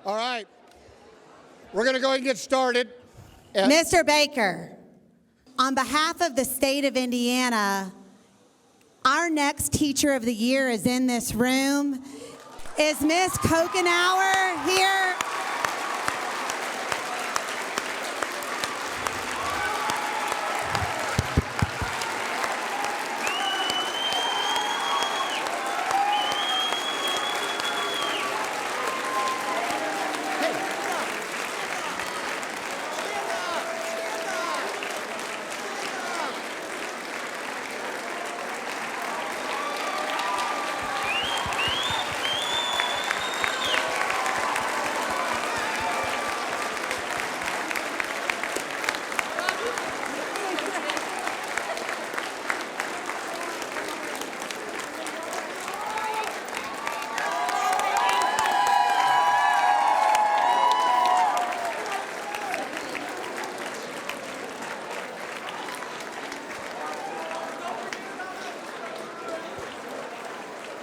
All right. We're going to go ahead and get started. Mr. Baker, on behalf of the state of Indiana, our next Teacher of the Year is in this room. Is Miss Cocanower here?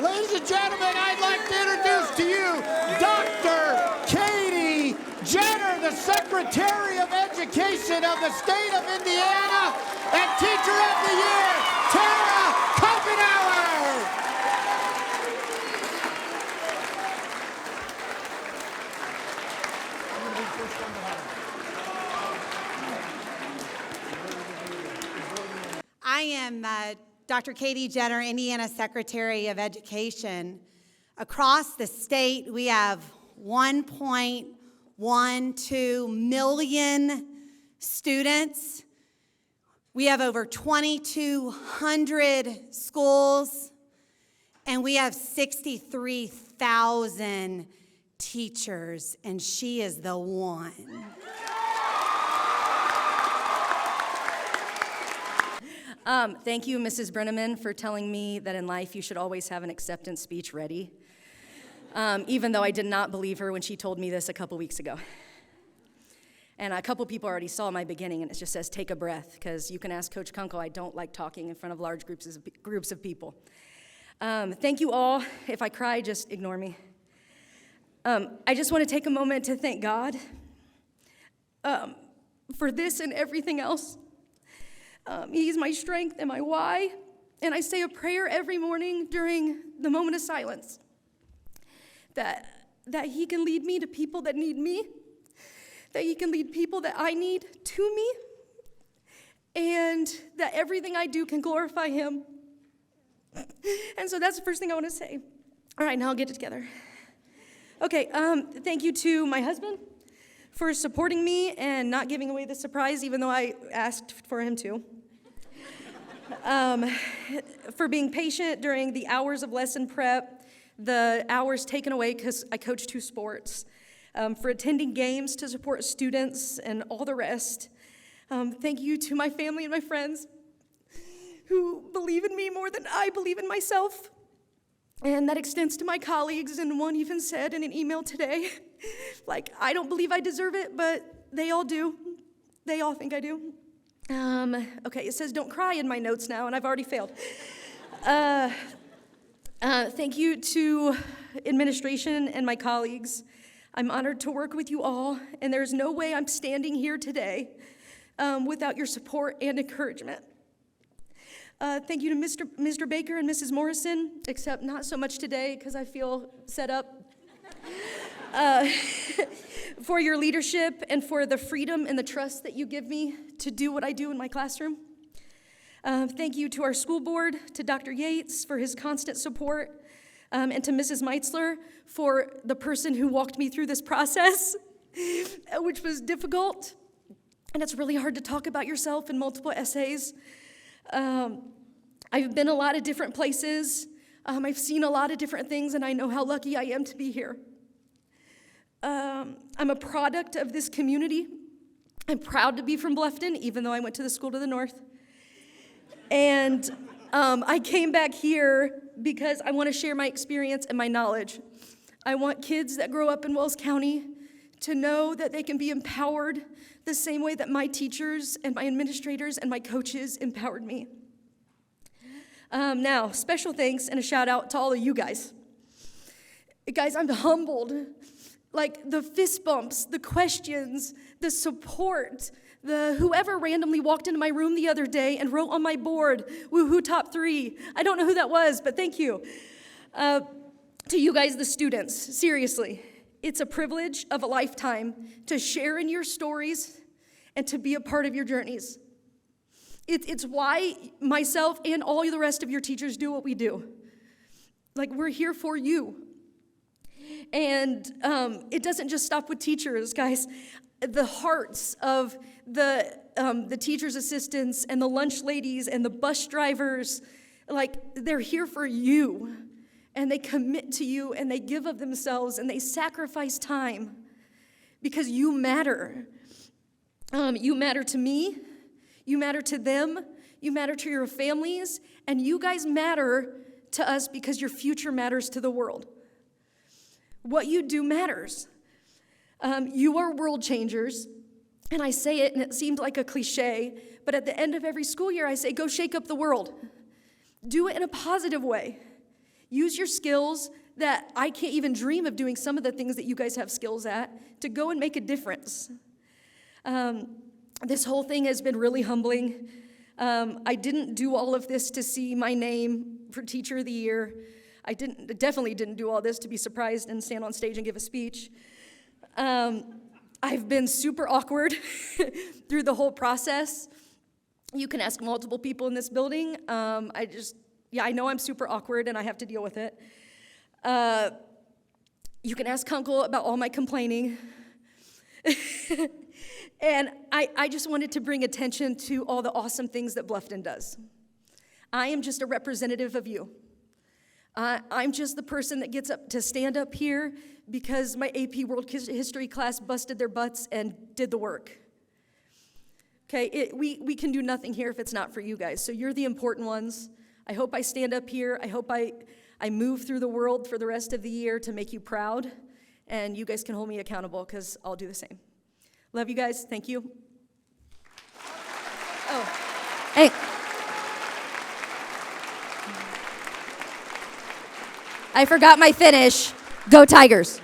Ladies and gentlemen, I'd like to introduce to you Dr. Katie Jenner, the Secretary of Education of the state of Indiana, and Teacher of the Year, Tara Cocanower. I am Dr. Katie Jenner, Indiana Secretary of Education. Across the state, we have 1.12 million students. We have over 2,200 schools, and we have 63,000 teachers, and she is the one. Thank you, Mrs. Brenneman, for telling me that in life you should always have an acceptance speech ready, even though I did not believe her when she told me this a couple weeks ago. And a couple people already saw my beginning, and it just says, take a breath, because you can ask Coach Kunkel, I don't like talking in front of large groups of people. Thank you all. If I cry, just ignore me. I just want to take a moment to thank God for this and everything else. He's my strength and my why, and I say a prayer every morning during the moment of silence that he can lead me to people that need me, that he can lead people that I need to me, and that everything I do can glorify him. And so that's the first thing I want to say. All right, now I'll get it together. Okay, thank you to my husband for supporting me and not giving away the surprise, even though I asked for him to. For being patient during the hours of lesson prep, the hours taken away because I coach 2 sports, for attending games to support students and all the rest. Thank you to my family and my friends who believe in me more than I believe in myself. And that extends to my colleagues, and one even said in an email today, like, I don't believe I deserve it, but they all do. They all think I do. Okay, it says don't cry in my notes now, and I've already failed. Thank you to administration and my colleagues. I'm honored to work with you all, and there's no way I'm standing here today without your support and encouragement. Thank you to Mr. Baker and Mrs. Morrison, except not so much today because I feel set up. For your leadership and for the freedom and the trust that you give me to do what I do in my classroom. Thank you to our school board, to Dr. Yates for his constant support, and to Mrs. Meitzler for the person who walked me through this process, which was difficult. And it's really hard to talk about yourself in multiple essays. I've been a lot of different places. I've seen a lot of different things, and I know how lucky I am to be here. I'm a product of this community. I'm proud to be from Bluffton, even though I went to the school to the north. And I came back here because I want to share my experience and my knowledge. I want kids that grow up in Wells County to know that they can be empowered the same way that my teachers and my administrators and my coaches empowered me. Now, special thanks and a shout out to all of you guys. Guys, I'm humbled like the fist bumps, the questions, the support, the whoever randomly walked into my room the other day and wrote on my board, woohoo, top 3. I don't know who that was, but thank you. To you guys, the students, seriously, it's a privilege of a lifetime to share in your stories and to be a part of your journeys. It's why myself and all the rest of your teachers do what we do. Like, we're here for you. And it doesn't just stop with teachers, guys. The hearts of the teachers' assistants and the lunch ladies and the bus drivers, like, they're here for you. And they commit to you and they give of themselves and they sacrifice time because you matter. You matter to me. You matter to them. You matter to your families. And you guys matter to us because your future matters to the world. What you do matters. You are world changers. And I say it, and it seems like a cliche, but at the end of every school year, I say, go shake up the world. Do it in a positive way. Use your skills that I can't even dream of doing some of the things that you guys have skills at to go and make a difference. This whole thing has been really humbling. I didn't do all of this to see my name for Teacher of the Year. I definitely didn't do all this to be surprised and stand on stage and give a speech. I've been super awkward through the whole process. You can ask multiple people in this building. I know I'm super awkward and I have to deal with it. You can ask Kunkel about all my complaining. And I just wanted to bring attention to all the awesome things that Bluffton does. I am just a representative of you. I'm just the person that gets up to stand up here because my AP World History class busted their butts and did the work. Okay, we can do nothing here if it's not for you guys. So you're the important ones. I hope I stand up here. I hope I move through the world for the rest of the year to make you proud. And you guys can hold me accountable because I'll do the same. Love you guys. Thank you. Oh, hey. I forgot my finish. Go Tigers.